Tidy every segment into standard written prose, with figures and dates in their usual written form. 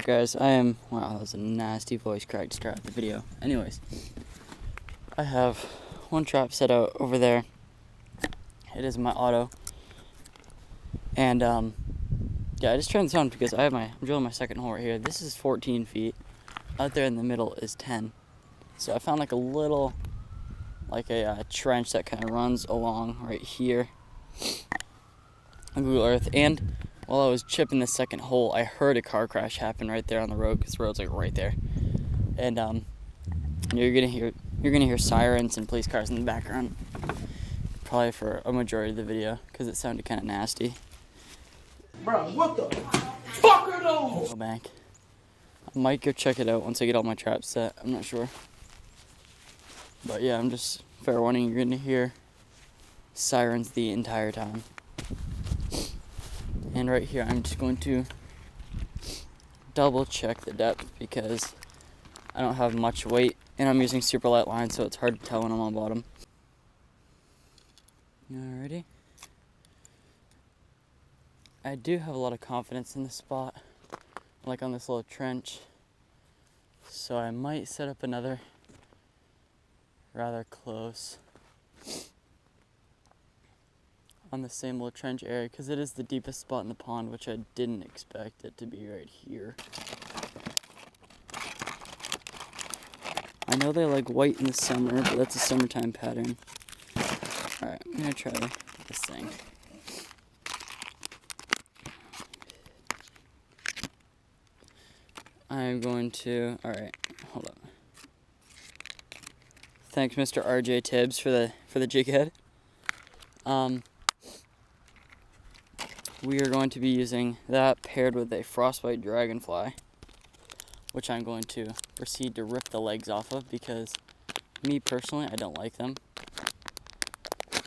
Alright guys, wow, that was a nasty voice crack to start the video. Anyways, I have one trap set out over there. It is my auto. And yeah, I just turned this on because I'm drilling my second hole right here. This is 14 feet. Out there in the middle is 10. So I found like a little, like a trench that kind of runs along right here on Google Earth. And while I was chipping the second hole, I heard a car crash happen right there on the road, because the road's like right there. And you're gonna hear sirens and police cars in the background, probably for a majority of the video, because it sounded kind of nasty. Bro, what the fuck are those? Go back. I might go check it out once I get all my traps set. I'm not sure. But yeah, I'm just fair warning, you're gonna hear sirens the entire time. And right here, I'm just going to double check the depth because I don't have much weight and I'm using super light line, so it's hard to tell when I'm on bottom. Alrighty. I do have a lot of confidence in this spot, like on this little trench. So I might set up another rather close on the same little trench area, because it is the deepest spot in the pond, which I didn't expect it to be right here. I know they like white in the summer, but that's a summertime pattern. Alright, I'm gonna try this thing. I'm going to, alright, hold up. Thanks Mr. RJ Tibbs for the jig head. We are going to be using that paired with a frostbite dragonfly, which I'm going to proceed to rip the legs off of, because me personally, I don't like them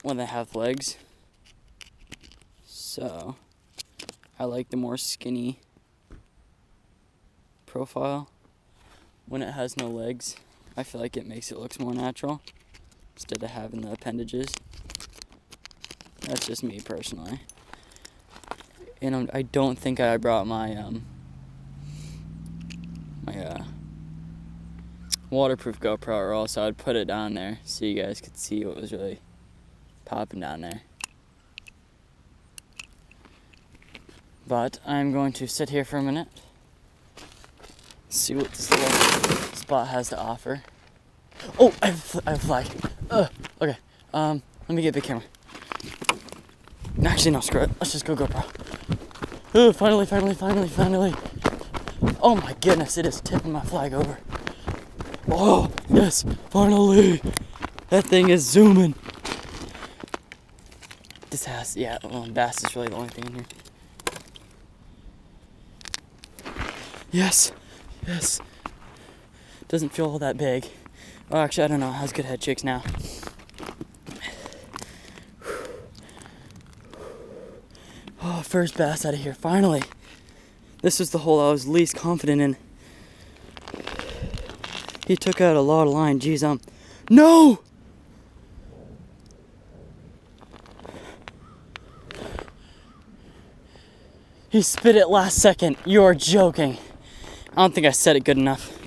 when they have legs. So I like the more skinny profile. When it has no legs, I feel like it makes it look more natural instead of having the appendages. That's just me personally. And I don't think I brought my waterproof GoPro, or else I would put it down there so you guys could see what was really popping down there. But I'm going to sit here for a minute, see what this little spot has to offer. Oh, I have a flag. Okay. Let me get a big camera. Actually, no, screw it. Let's just go GoPro. Finally. Oh my goodness, it is tipping my flag over. Oh, yes, finally. That thing is zooming. This has, yeah, well, bass is really the only thing in here. Yes. Doesn't feel all that big. Oh, actually, I don't know. It has good head shakes now. Oh, first bass out of here, finally. This was the hole I was least confident in. He took out a lot of line, geez, no! He spit it last second, you're joking. I don't think I said it good enough.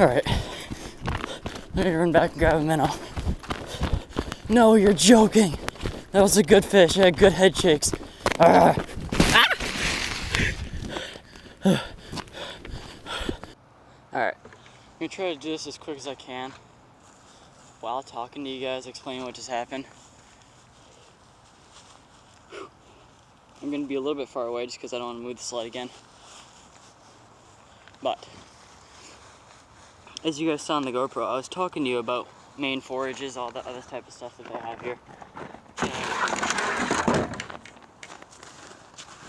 Alright, let me run back and grab a minnow. No, you're joking. That was a good fish, I had good head shakes. Alright, I'm gonna try to do this as quick as I can while talking to you guys, explaining what just happened. I'm gonna be a little bit far away just because I don't want to move the sled again. But as you guys saw on the GoPro, I was talking to you about main forages, all the other type of stuff that they have here.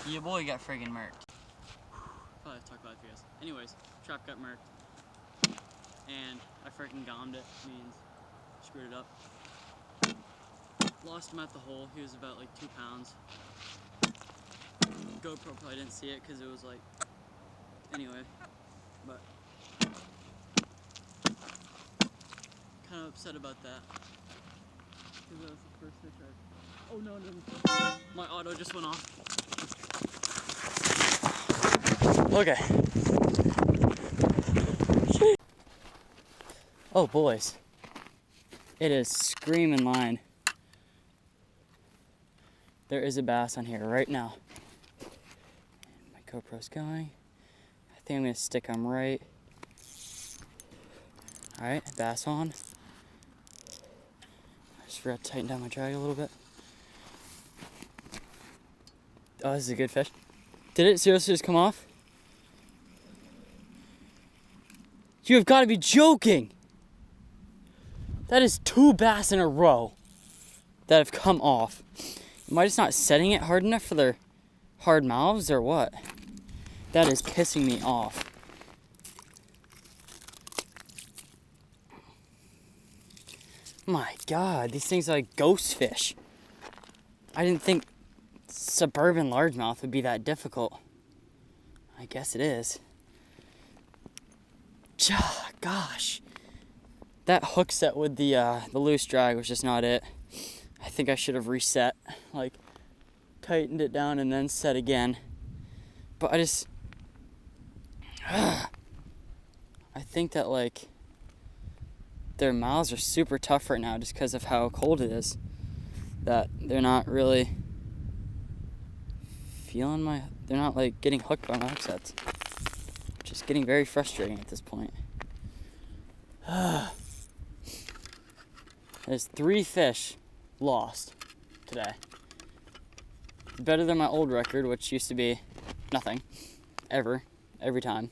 Your boy got friggin' murked. Probably have to talk about it for you guys. Anyways, trap got murked. And I freaking gommed it, means screwed it up. Lost him at the hole, he was about like 2 pounds. GoPro probably didn't see it because it was like, anyway, but kind of upset about that. Because that was the first fish I... Oh no, my auto just went off. Okay, Oh, boys. It is screaming line. There is a bass on here right now. My GoPro's going. I think I'm gonna stick him right. Alright, bass on. I just forgot to tighten down my drag a little bit. Oh, this is a good fish. Did it seriously just come off? You have got to be joking! That is 2 bass in a row that have come off. Am I just not setting it hard enough for their hard mouths or what? That is pissing me off. My God, these things are like ghost fish. I didn't think suburban largemouth would be that difficult. I guess it is. Gosh. That hook set with the loose drag was just not it. I think I should have reset, like tightened it down and then set again. But I think that like their mouths are super tough right now just because of how cold it is. That they're not really feeling they're not like getting hooked by my hook sets. Which is getting very frustrating at this point. There's 3 fish lost today. Better than my old record, which used to be nothing, every time.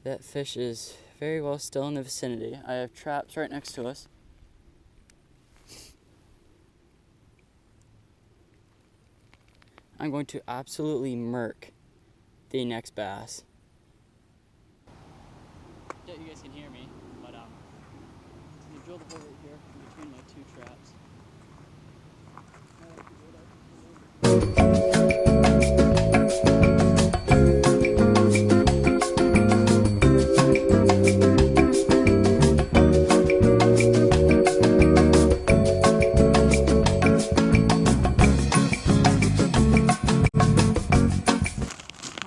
That fish is very well still in the vicinity. I have traps right next to us. I'm going to absolutely murk the next bass. Yeah, you guys can hear me, but I'm gonna drill the hole right here in between my 2 traps.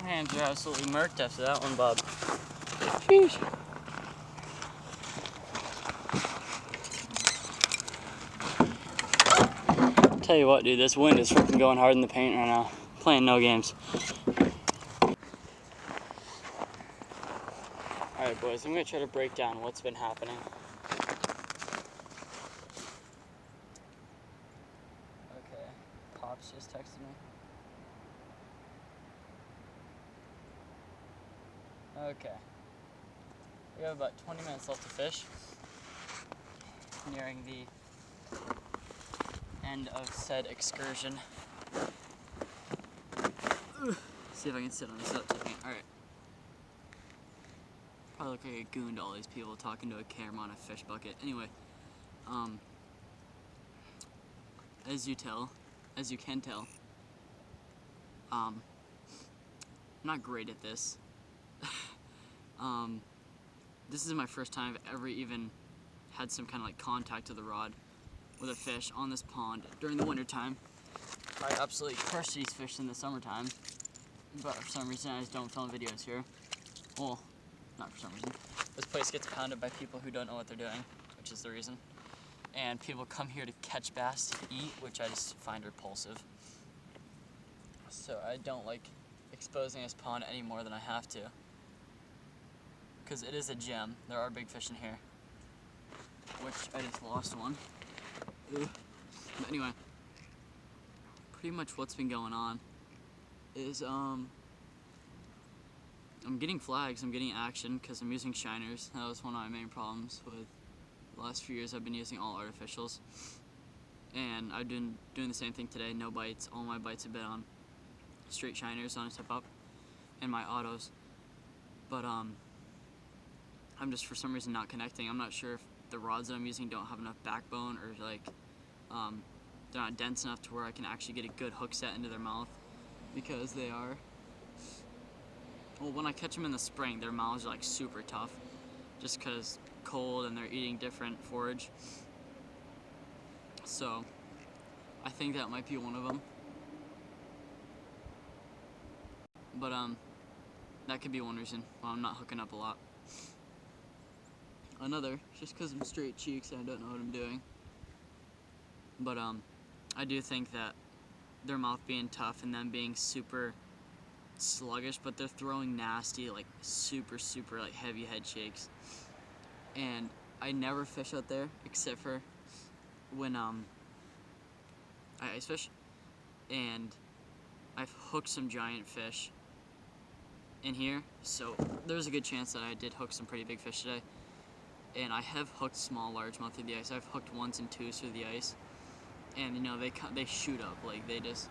My hands are absolutely murked after that one, Bob. Sheesh. Tell you what, dude, this wind is freaking going hard in the paint right now. Playing no games. Alright, boys, I'm gonna try to break down what's been happening. Okay, Pops just texted me. Okay. We have about 20 minutes left to fish. Nearing the end of said excursion. See if I can sit on this up tipping. Alright. Probably look like a goon to all these people talking to a camera on a fish bucket. Anyway, as you can tell, I'm not great at this. This is my first time I've ever even had some kind of like contact to the rod with a fish on this pond during the winter time. I absolutely crush these fish in the summertime, but for some reason I just don't film videos here. Well, not for some reason. This place gets pounded by people who don't know what they're doing, which is the reason. And people come here to catch bass to eat, which I just find repulsive. So I don't like exposing this pond any more than I have to. Because it is a gem. There are big fish in here. Which I just lost one. Ugh. But anyway, pretty much what's been going on is I'm getting flags, I'm getting action because I'm using shiners. That was one of my main problems with the last few years. I've been using all artificials. And I've been doing the same thing today, no bites. All my bites have been on straight shiners on a tip up and my autos. But I'm just for some reason not connecting. I'm not sure if the rods that I'm using don't have enough backbone or like they're not dense enough to where I can actually get a good hook set into their mouth, because they are, well, when I catch them in the spring, their mouths are like super tough just because cold and they're eating different forage. So I think that might be one of them. But that could be one reason why I'm not hooking up a lot. Another, just because I'm straight cheeks and I don't know what I'm doing. But I do think that their mouth being tough and them being super sluggish, but they're throwing nasty, like super like heavy head shakes. And I never fish out there except for when I ice fish, and I've hooked some giant fish in here, so there's a good chance that I did hook some pretty big fish today. And I have hooked small largemouth through the ice. I've hooked 1s and 2s through the ice, and you know they shoot up, like they just.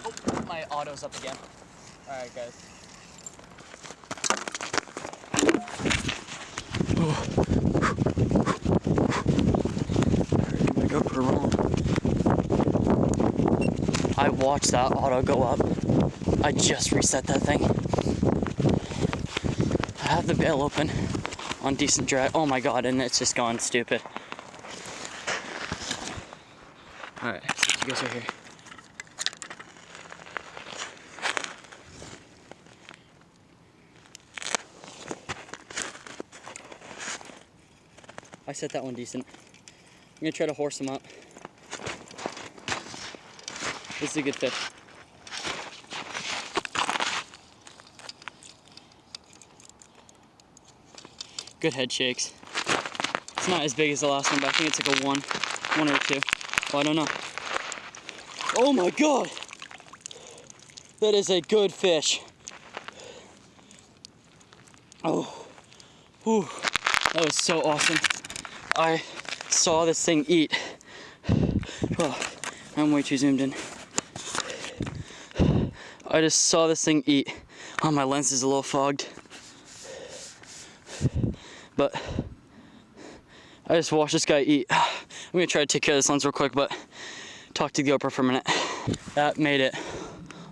Oh, my auto's up again. All right, guys. My GoPro rolling. I watched that auto go up. I just reset that thing. I have the bail open on decent drag. Oh my god, and it's just gone stupid. Alright, you guys are here. I set that one decent. I'm gonna try to horse him up. This is a good fish. Good head shakes. It's not as big as the last one, but I think it's like a one or a 2. Well, I don't know. Oh my god! That is a good fish. Oh, whew. That was so awesome. I saw this thing eat. Oh, I'm way too zoomed in. I just saw this thing eat. Oh, my lens is a little fogged. But I just watched this guy eat. I'm gonna try to take care of this lens real quick, but talk to the GoPro for a minute. That made it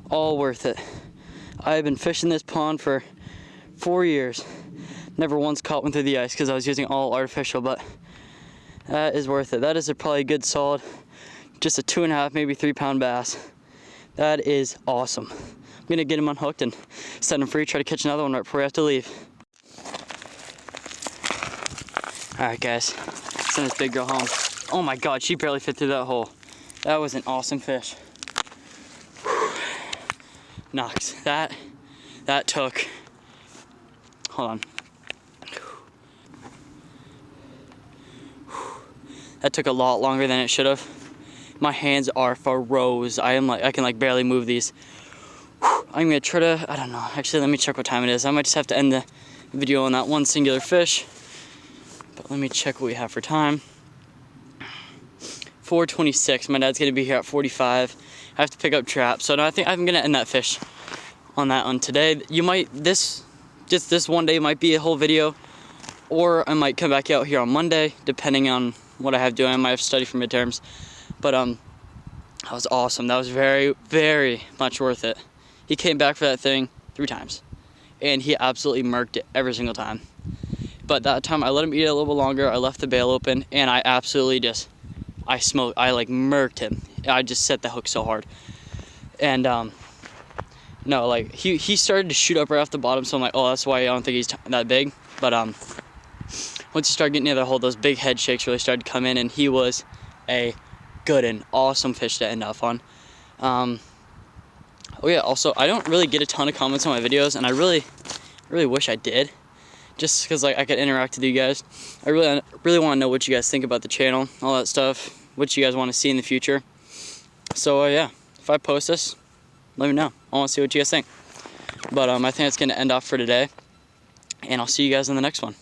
all worth it. I've been fishing this pond for 4 years. Never once caught one through the ice because I was using all artificial, but that is worth it. That is probably a good solid, just a 2.5, maybe 3 pound bass. That is awesome. I'm gonna get him unhooked and set him free, try to catch another one right before we have to leave. All right, guys, send this big girl home. Oh my God, she barely fit through that hole. That was an awesome fish. Whew. Knox, that took, hold on. That took a lot longer than it should have. My hands are froze. I can barely move these. I'm gonna try to, I don't know. Actually, let me check what time it is. I might just have to end the video on that one singular fish. But let me check what we have for time. 4:26. My dad's gonna be here at 45. I have to pick up traps. So no, I think I'm gonna end that fish on that one today. You might, this one day might be a whole video, or I might come back out here on Monday, depending on what I have doing. I might have to study for midterms. But that was awesome. That was very, very much worth it. He came back for that thing 3 times, and he absolutely murked it every single time. But that time I let him eat it a little bit longer. I left the bail open, and I absolutely just, I murked him. I just set the hook so hard. And no, like he started to shoot up right off the bottom, so I'm like, oh, that's why I don't think he's that big. But once he started getting near the hole, those big head shakes really started to come in, and he was a good and awesome fish to end off on. Oh yeah, also I don't really get a ton of comments on my videos, and I really wish I did, just because like I could interact with you guys. I really want to know what you guys think about the channel, all that stuff, what you guys want to see in the future. So yeah, if I post this, let me know. I want to see what you guys think. But I think that's going to end off for today, and I'll see you guys in the next one.